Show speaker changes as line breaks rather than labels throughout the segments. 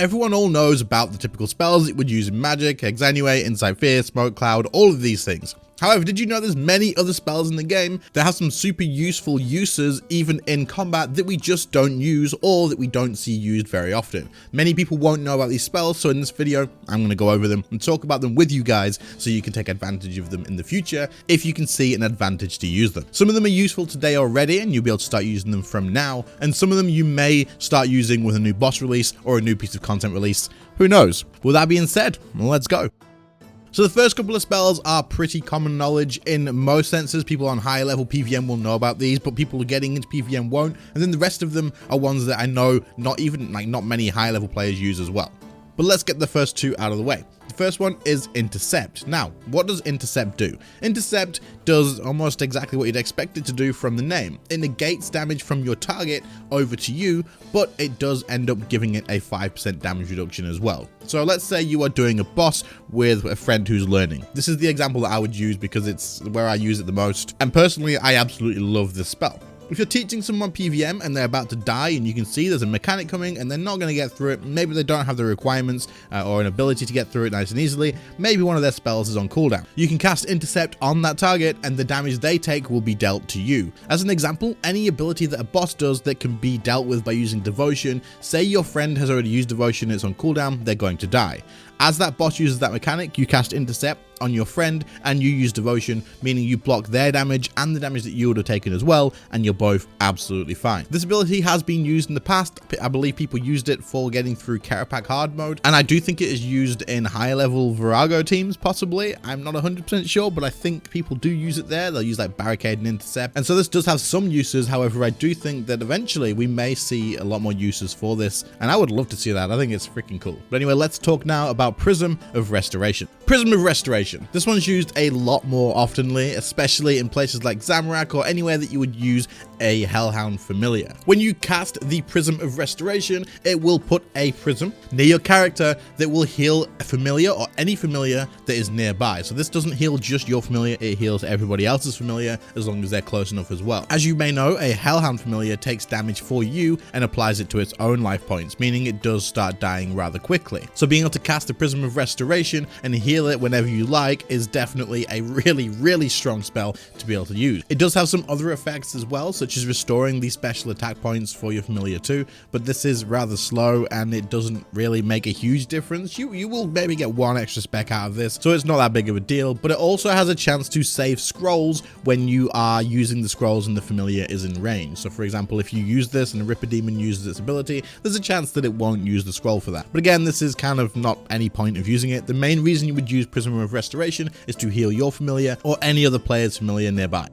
everyone all knows about the typical spells it would use in Magic, Extenuate, Insight Fear, Smoke Cloud, all of these things. However, did you know there's many other spells in the game that have some super useful uses even in combat that we just don't use or that we don't see used very often? Many people won't know about these spells, so in this video, I'm going to go over them and talk about them with you guys so you can take advantage of them in the future if you can see an advantage to use them. Some of them are useful today already and you'll be able to start using them from now, and some of them you may start using with a new boss release or a new piece of content release. Who knows? With that being said, let's go. So the first couple of spells are pretty common knowledge in most senses. People on higher level PVM will know about these, but people getting into PVM won't. And then the rest of them are ones that I know not many high level players use as well. But let's get the first two out of the way. The first one is Intercept. Now, what does Intercept do? Intercept does almost exactly what you'd expect it to do from the name. It negates damage from your target over to you, but it does end up giving it a 5% damage reduction as well. So let's say you are doing a boss with a friend who's learning. This is the example that I would use because it's where I use it the most. And personally, I absolutely love this spell. If you're teaching someone PVM and they're about to die and you can see there's a mechanic coming and they're not going to get through it, maybe they don't have the requirements or an ability to get through it nice and easily, maybe one of their spells is on cooldown. You can cast Intercept on that target and the damage they take will be dealt to you. As an example, any ability that a boss does that can be dealt with by using Devotion, say your friend has already used Devotion and it's on cooldown, they're going to die. As that boss uses that mechanic, you cast Intercept on your friend and you use Devotion, meaning you block their damage and the damage that you would have taken as well, and you're both absolutely fine. This ability has been used in the past. I believe people used it for getting through Carapac hard mode, and I do think it is used in higher level Virago teams, possibly. I'm not 100% sure, but I think people do use it there. They'll use like Barricade and Intercept, and so this does have some uses. However, I do think that eventually we may see a lot more uses for this, and I would love to see that. I think it's freaking cool. But anyway, let's talk now about Prism of Restoration. Prism of Restoration. This one's used a lot more oftenly, especially in places like Zamorak or anywhere that you would use a Hellhound familiar. When you cast the Prism of Restoration, it will put a prism near your character that will heal a familiar or any familiar that is nearby. So this doesn't heal just your familiar, it heals everybody else's familiar as long as they're close enough as well. As you may know, a Hellhound familiar takes damage for you and applies it to its own life points, meaning it does start dying rather quickly. So being able to cast the Prism of Restoration and heal it whenever you like is definitely a really strong spell to be able to use. It does have some other effects as well, such as restoring these special attack points for your familiar too, but this is rather slow and it doesn't really make a huge difference. You will maybe get one extra spec out of this, so it's not that big of a deal, but it also has a chance to save scrolls when you are using the scrolls and the familiar is in range. So for example, if you use this and a Ripper Demon uses its ability, there's a chance that it won't use the scroll for that. But again, this is kind of not any point of using it. The main reason you would use Prism of Restoration is to heal your familiar or any other player's familiar nearby.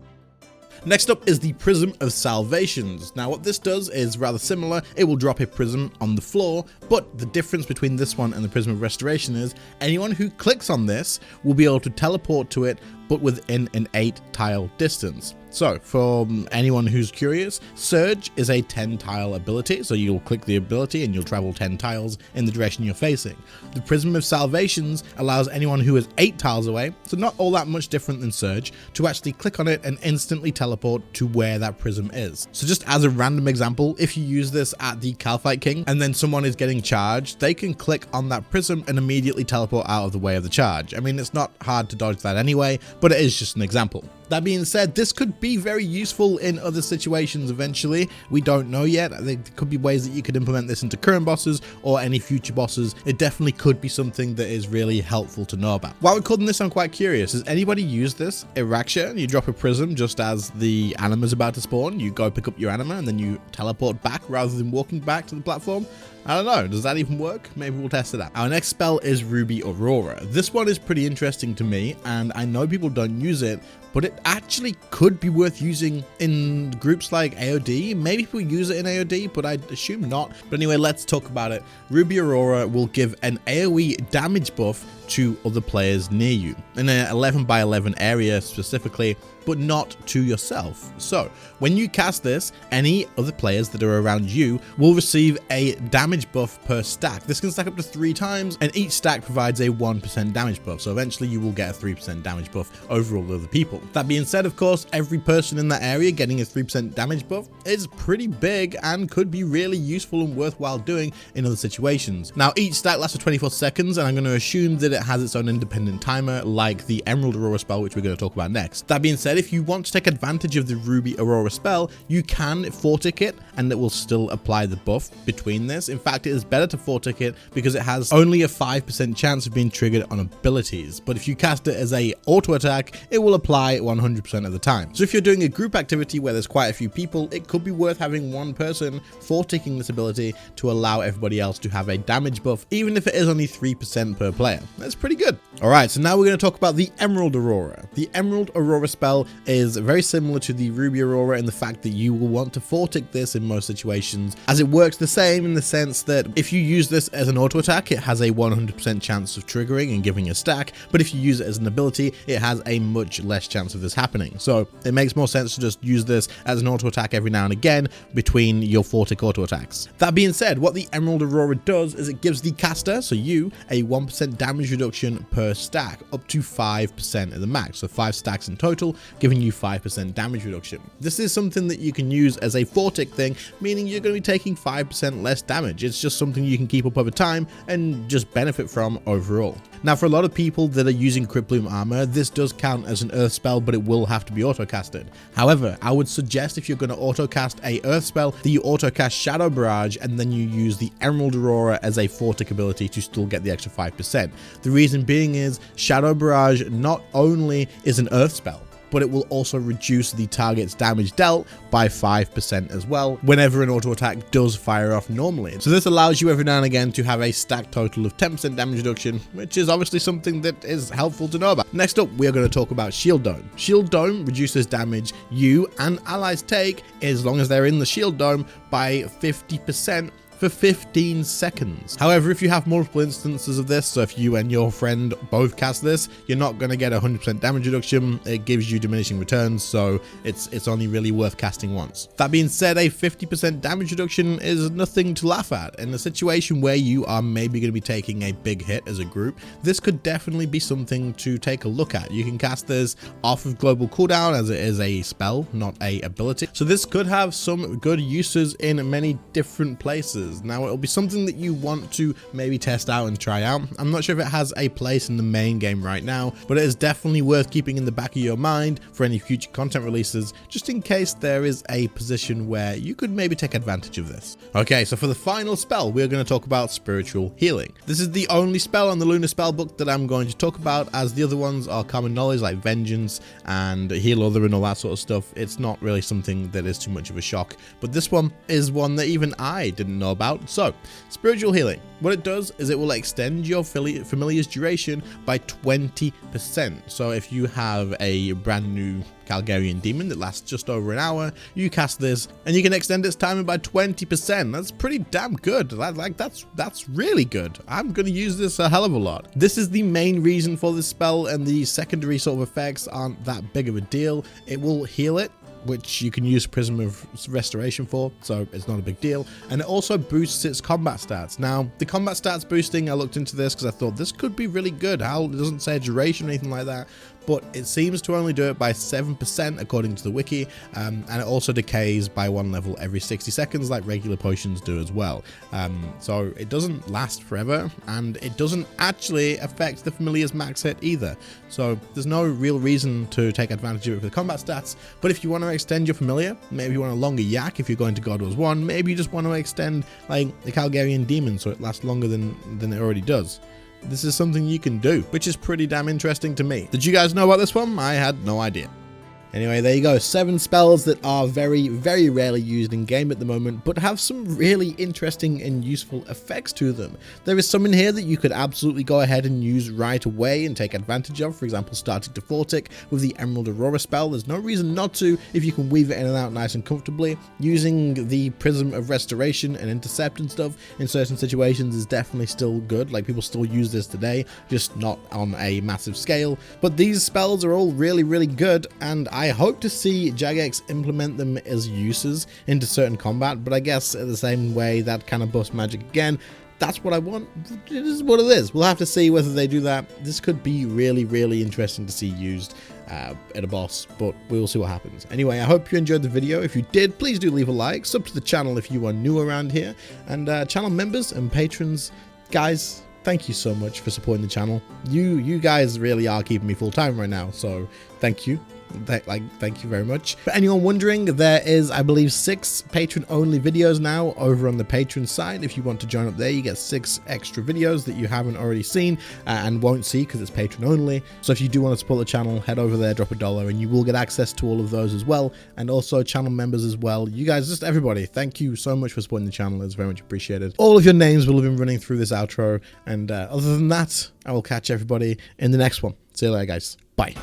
Next up is the Prism of Salvations. Now what this does is rather similar. It will drop a prism on the floor, but the difference between this one and the Prism of Restoration is anyone who clicks on this will be able to teleport to it, but within an 8-tile distance. So for anyone who's curious, Surge is a 10-tile ability, so you'll click the ability and you'll travel 10 tiles in the direction you're facing. The Prism of Salvations allows anyone who is 8 tiles away, so not all that much different than Surge, to actually click on it and instantly teleport to where that prism is. So just as a random example, if you use this at the Calphite King and then someone is getting charged, they can click on that prism and immediately teleport out of the way of the charge. I mean, it's not hard to dodge that anyway, but it is just an example. That being said, this could be very useful in other situations eventually. We don't know yet. There could be ways that you could implement this into current bosses or any future bosses. It definitely could be something that is really helpful to know about. While recording this, I'm quite curious. Has anybody used this? Iraksha, you drop a prism just as the anima's about to spawn. You go pick up your anima and then you teleport back rather than walking back to the platform. I don't know, does that even work? Maybe we'll test it out. Our next spell is Ruby Aurora. This one is pretty interesting to me, and I know people don't use it, but it actually could be worth using in groups like AOD. Maybe people use it in AOD, but I'd assume not. But anyway, let's talk about it. Ruby Aurora will give an AoE damage buff to other players near you in an 11x11 area specifically, but not to yourself. So when you cast this, any other players that are around you will receive a damage buff per stack. This can stack up to 3 times, and each stack provides a 1% damage buff. So eventually you will get a 3% damage buff over all other people. useful. That being said, of course, every person in that area getting a 3% damage buff is pretty big and could be really useful and worthwhile doing in other situations. Now, each stack lasts for 24 seconds, and I'm going to assume that it has its own independent timer like the Emerald Aurora spell, which we're going to talk about next. That being said, if you want to take advantage of the Ruby Aurora spell, you can 4-tick it and it will still apply the buff between this. In fact, it is better to 4-tick it because it has only a 5% chance of being triggered on abilities, but if you cast it as a auto attack, it will apply 100% of the time. So if you're doing a group activity where there's quite a few people, it could be worth having one person 4-ticking this ability to allow everybody else to have a damage buff, even if it is only 3% per player. That's pretty good. All right, so now we're going to talk about the Emerald Aurora. The Emerald Aurora spell is very similar to the Ruby Aurora in the fact that you will want to 4-tick this in most situations, as it works the same in the sense that if you use this as an auto attack, it has a 100% chance of triggering and giving a stack, but if you use it as an ability, it has a much less chance of this happening. So it makes more sense to just use this as an auto attack every now and again between your 4-tick auto attacks. That being said, what the Emerald Aurora does is it gives the caster, so you, a 1% damage reduction per stack, up to 5% of the max, so 5 stacks in total, giving you 5% damage reduction. This is something that you can use as a 4-tick thing, meaning you're going to be taking 5% less damage. It's just something you can keep up over time and just benefit from overall. Now, for a lot of people that are using Crypt Bloom armor, this does count as an earth spell, but it will have to be auto-casted. However, I would suggest if you're going to auto-cast a earth spell, that you auto-cast Shadow Barrage and then you use the Emerald Aurora as a 4-tick ability to still get the extra 5%. The reason being is Shadow Barrage not only is an earth spell, but it will also reduce the target's damage dealt by 5% as well whenever an auto attack does fire off normally. So this allows you every now and again to have a stack total of 10% damage reduction, which is obviously something that is helpful to know about. Next up, we are going to talk about Shield Dome. Shield Dome reduces damage you and allies take as long as they're in the Shield Dome by 50% for 15 seconds. However, if you have multiple instances of this, so if you and your friend both cast this, you're not going to get 100% damage reduction. It gives you diminishing returns, so it's only really worth casting once. That being said, a 50% damage reduction is nothing to laugh at. In a situation where you are maybe going to be taking a big hit as a group, this could definitely be something to take a look at. You can cast this off of global cooldown as it is a spell, not a ability. So this could have some good uses in many different places. Now, it'll be something that you want to maybe test out and try out. I'm not sure if it has a place in the main game right now, but it is definitely worth keeping in the back of your mind for any future content releases, just in case there is a position where you could maybe take advantage of this. Okay, so for the final spell, we're going to talk about Spiritual Healing. This is the only spell on the Lunar Spellbook that I'm going to talk about, as the other ones are common knowledge like Vengeance and Heal Other and all that sort of stuff. It's not really something that is too much of a shock, but this one is one that even I didn't know about. So, Spiritual Healing. What it does is it will extend your familiar's duration by 20%. So if you have a brand new Calgarian demon that lasts just over an hour, you cast this and you can extend its timer by 20%. That's pretty damn good. That's really good. I'm going to use this a hell of a lot. This is the main reason for this spell, and the secondary sort of effects aren't that big of a deal. It will heal it, which you can use Prism of Restoration for, so it's not a big deal. And it also boosts its combat stats. Now, the combat stats boosting, I looked into this because I thought this could be really good. It doesn't say duration or anything like that, but it seems to only do it by 7% according to the wiki, and it also decays by 1 level every 60 seconds like regular potions do as well. So it doesn't last forever, and it doesn't actually affect the familiar's max hit either. So there's no real reason to take advantage of it for the combat stats, but if you want to extend your familiar, maybe you want a longer yak if you're going to God Wars 1, maybe you just want to extend like the Calgarian demon so it lasts longer than it already does. This is something you can do, which is pretty damn interesting to me. Did you guys know about this one? I had no idea. Anyway, there you go. 7 spells that are very, very rarely used in game at the moment, but have some really interesting and useful effects to them. There is some in here that you could absolutely go ahead and use right away and take advantage of. For example, starting to 4-tick with the Emerald Aurora spell. There's no reason not to if you can weave it in and out nice and comfortably. Using the Prism of Restoration and Intercept and stuff in certain situations is definitely still good. Like, people still use this today, just not on a massive scale. But these spells are all really, really good, and I hope to see Jagex implement them as uses into certain combat, but I guess in the same way that kind of buffs magic again. that's what I want. It is what it is. We'll have to see whether they do that. This could be really, really interesting to see used at a boss, but we'll see what happens. Anyway, I hope you enjoyed the video. If you did, please do leave a like, sub to the channel if you are new around here, and channel members and patrons, guys, thank you so much for supporting the channel. You guys really are keeping me full time right now, so thank you. Thank you very much. For anyone wondering, there is, I believe, 6 patron only videos now over on the patron side. If you want to join up there, you get 6 extra videos that you haven't already seen and won't see because it's patron only. So if you do want to support the channel, head over there, drop $1, and you will get access to all of those as well, and also channel members as well. You guys, just everybody, thank you so much for supporting the channel. It's very much appreciated. All of your names will have been running through this outro, and other than that, I will catch everybody in the next one. See you later, guys. Bye.